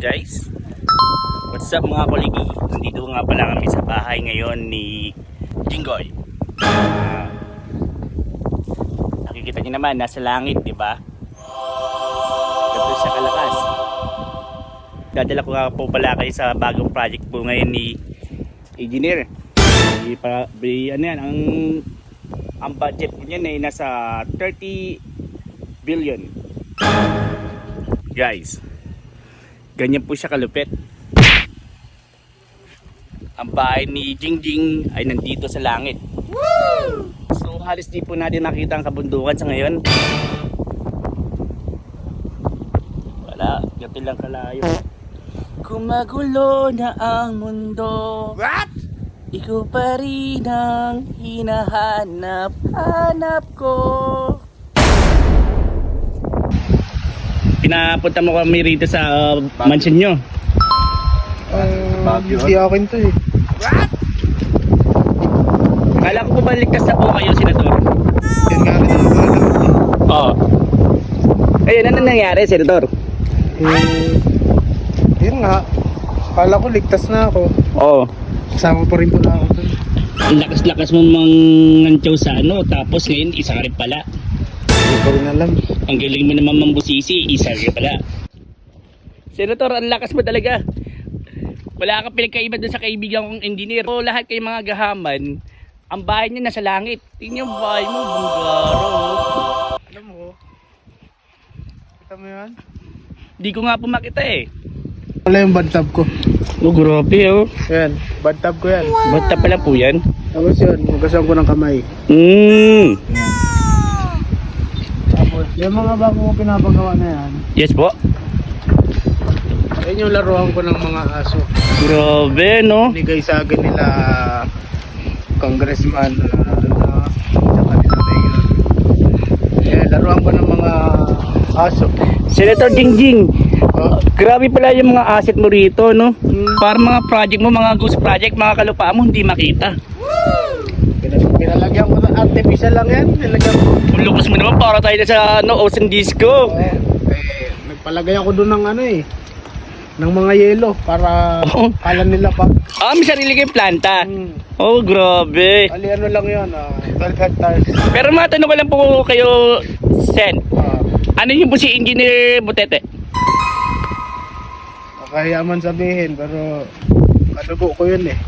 guys. What's up mga kolegi? Nandito nga pala kami sa bahay ngayon ni Jinggoy. Nakikita niyo naman, nasa langit, di ba? Ganito siya kalakas. Dadala ko nga po pala kayo sa bagong project po ngayon ni Engineer. Ano yan, ang budget niyan ay nasa 30 billion. Guys, ganyan po siya kalupit. Ang bahay ni Jingjing ay nandito sa langit. Woo! So halos di po natin nakita ang kabundukan sa ngayon. Wala, ganito lang kalayo. Kumagulo na ang mundo. What? Ikaw pa rin ang hinahanap-hanap ko. Pinapunta mo kami rito sa mansion nyo. Hindi akin to eh. What? Kala ko ba ligtas na po kayo, Senador? Yan nga rin ang alam ko. Oo. Ayun, ano nangyari, Senador? Yun nga. Kala ko ligtas na ako. Oo. Kasama pa rin pala ako to. Ang lakas-lakas mo mangantyaw sa ano, tapos ngayon isa ka rin pala. Hindi ko rin alam. Ang galing mo naman mambusisi, isa ka rin pala. Senator, ang lakas mo talaga. Wala kang pinagkaiba doon sa kaibigan kong engineer. O lahat kayo mga gahaman, ang bahay niya nasa langit. Tingnan yung bahay mo, bunggaro. Alam mo, kita mo yan? Di ko nga po makita eh. Wala yung bad tab ko. Oh, grabe oh. Yan, bad tab ko yan. Bata pala po yan. Tapos yun, magasan ko ng kamay. Tapos, yung mga bago ko pinapagawa na yan, Yes po. yan yung laruan ko ng mga aso. Grabe no. Binigay sa akin nila congressman tsaka nila mayor. Yan, laruan ko ng mga aso. Senator Jingjing, Oh, grabe pala yung mga asset mo rito no. Para mga project mo, mga ghost project, mga kalupaan mo hindi makita. pinalagyan ko ng artificial lang yan. Nilagyan ko. Ang lukas mo naman para tayo na sa no, Ocean Disco. Nagpalagay ako doon ng ano eh. Ng mga yelo para Oh. kala nila pa. May sarili kayong planta. Oh, grabe. Ali ano lang yun, 12 hectares. Pero matanong ko lang po kayo, Sen. Ano yung po si Engineer Butete? Kaya man sabihin, pero kadugo ko yun eh.